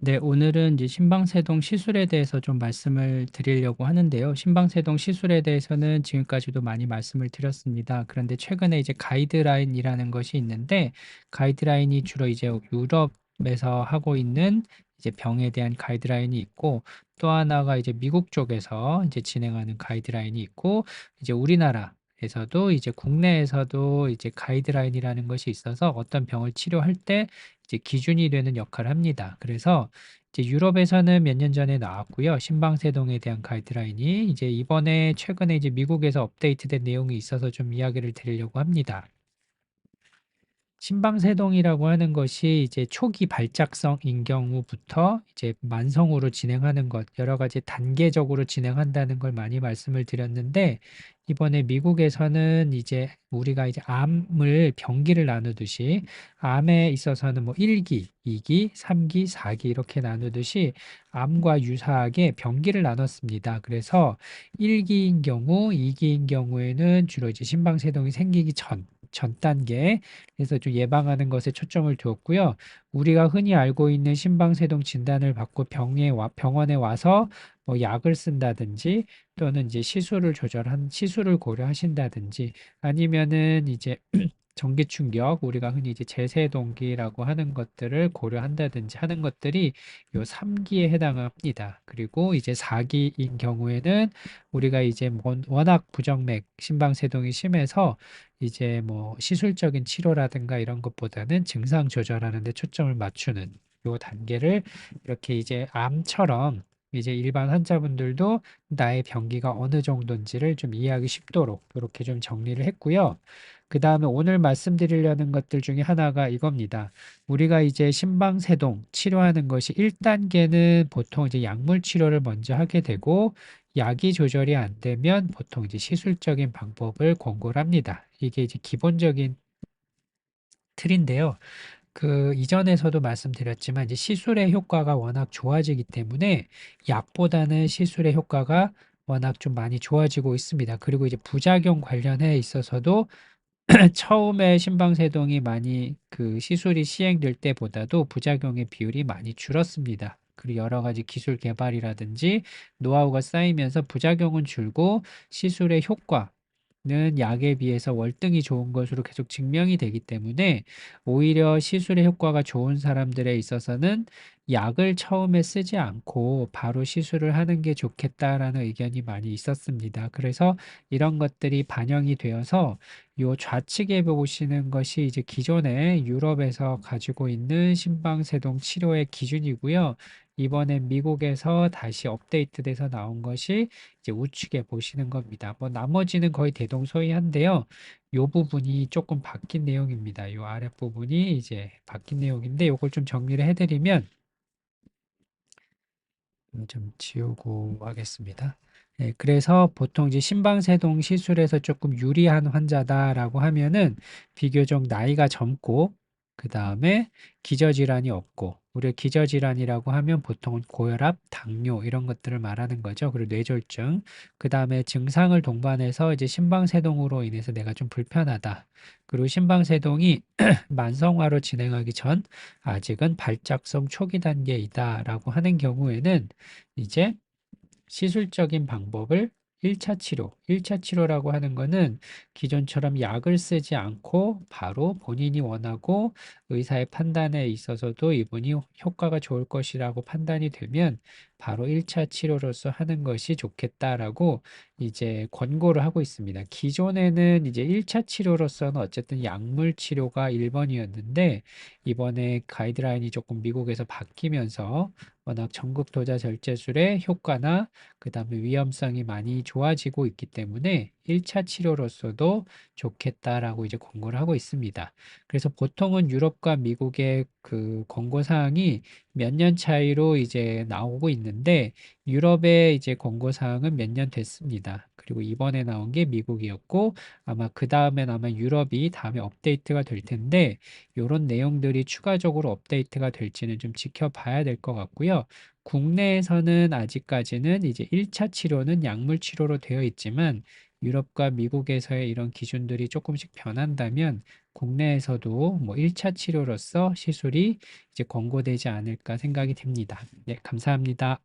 네, 오늘은 이제 심방세동 시술에 대해서 좀 말씀을 드리려고 하는데요. 심방세동 시술에 대해서는 지금까지도 많이 말씀을 드렸습니다. 그런데 최근에 이제 가이드라인이라는 것이 있는데, 가이드라인이 주로 이제 유럽에서 하고 있는 이제 병에 대한 가이드라인이 있고, 또 하나가 이제 미국 쪽에서 이제 진행하는 가이드라인이 있고, 이제 우리나라에서도 이제 국내에서도 이제 가이드라인이라는 것이 있어서 어떤 병을 치료할 때 이제 기준이 되는 역할을 합니다. 그래서 이제 유럽에서는 몇 년 전에 나왔고요. 심방세동에 대한 가이드라인이 이제 이번에 최근에 이제 미국에서 업데이트된 내용이 있어서 좀 이야기를 드리려고 합니다. 심방세동이라고 하는 것이 이제 초기 발작성인 경우부터 이제 만성으로 진행하는 것, 여러 가지 단계적으로 진행한다는 걸 많이 말씀을 드렸는데, 이번에 미국에서는 이제 우리가 이제 암을 병기를 나누듯이 암에 있어서는 뭐 1기, 2기, 3기, 4기 이렇게 나누듯이 암과 유사하게 병기를 나눴습니다. 그래서 1기인 경우, 2기인 경우에는 주로 이제 심방세동이 생기기 전 단계, 그래서 좀 예방하는 것에 초점을 두었고요. 우리가 흔히 알고 있는 심방세동 진단을 받고 병원에 와서 뭐 약을 쓴다든지 또는 이제 시술을 고려하신다든지 아니면은 이제 전기 충격, 우리가 흔히 이제 제세동기라고 하는 것들을 고려한다든지 하는 것들이 요 3기에 해당합니다. 그리고 이제 4기인 경우에는 우리가 이제 워낙 부정맥, 심방세동이 심해서 이제 뭐 시술적인 치료라든가 이런 것보다는 증상 조절하는 데 초점을 맞추는 요 단계를 이렇게 이제 암처럼 이제 일반 환자분들도 나의 병기가 어느 정도인지를 좀 이해하기 쉽도록 이렇게 좀 정리를 했고요. 그 다음에 오늘 말씀드리려는 것들 중에 하나가 이겁니다. 우리가 이제 심방세동 치료하는 것이 1단계는 보통 이제 약물 치료를 먼저 하게 되고, 약이 조절이 안 되면 보통 이제 시술적인 방법을 권고를 합니다. 이게 이제 기본적인 틀인데요. 그 이전에서도 말씀드렸지만 이제 시술의 효과가 워낙 좋아지기 때문에 약보다는 시술의 효과가 워낙 좀 많이 좋아지고 있습니다. 그리고 이제 부작용 관련해 있어서도 처음에 심방세동이 많이 그 시술이 시행될 때보다도 부작용의 비율이 많이 줄었습니다. 그리고 여러 가지 기술 개발이라든지 노하우가 쌓이면서 부작용은 줄고 시술의 효과는 약에 비해서 월등히 좋은 것으로 계속 증명이 되기 때문에 오히려 시술의 효과가 좋은 사람들에 있어서는 약을 처음에 쓰지 않고 바로 시술을 하는 게 좋겠다라는 의견이 많이 있었습니다. 그래서 이런 것들이 반영이 되어서 요 좌측에 보시는 것이 이제 기존에 유럽에서 가지고 있는 심방세동 치료의 기준이고요. 이번에 미국에서 다시 업데이트돼서 나온 것이 이제 우측에 보시는 겁니다. 뭐 나머지는 거의 대동소이한데요. 요 부분이 조금 바뀐 내용입니다. 요 아랫부분이 이제 바뀐 내용인데 요걸 좀 정리를 해드리면 좀 지우고 하겠습니다. 예, 그래서 보통 이제 심방세동 시술에서 조금 유리한 환자다라고 하면은 비교적 나이가 젊고 그 다음에 기저질환이 없고, 우리가 기저질환이라고 하면 보통은 고혈압, 당뇨 이런 것들을 말하는 거죠. 그리고 뇌졸중, 그 다음에 증상을 동반해서 이제 심방세동으로 인해서 내가 좀 불편하다. 그리고 심방세동이 만성화로 진행하기 전 아직은 발작성 초기 단계이다라고 하는 경우에는 이제 시술적인 방법을 1차 치료, 1차 치료라고 하는 거는 기존처럼 약을 쓰지 않고 바로 본인이 원하고 의사의 판단에 있어서도 이분이 효과가 좋을 것이라고 판단이 되면 바로 1차 치료로서 하는 것이 좋겠다라고 이제 권고를 하고 있습니다. 기존에는 이제 1차 치료로서는 어쨌든 약물 치료가 1번이었는데 이번에 가이드라인이 조금 미국에서 바뀌면서 워낙 전극도자 절제술의 효과나 그 다음에 위험성이 많이 좋아지고 있기 때문에 1차 치료로서도 좋겠다라고 이제 권고를 하고 있습니다. 그래서 보통은 유럽과 미국의 그 권고 사항이 몇 년 차이로 이제 나오고 있는데 유럽의 이제 권고 사항은 몇 년 됐습니다. 그리고 이번에 나온 게 미국이었고 아마 그 다음엔 아마 유럽이 다음에 업데이트가 될 텐데 이런 내용들이 추가적으로 업데이트가 될지는 좀 지켜봐야 될 것 같고요. 국내에서는 아직까지는 이제 1차 치료는 약물 치료로 되어 있지만 유럽과 미국에서의 이런 기준들이 조금씩 변한다면 국내에서도 뭐 1차 치료로서 시술이 이제 권고되지 않을까 생각이 됩니다. 네, 감사합니다.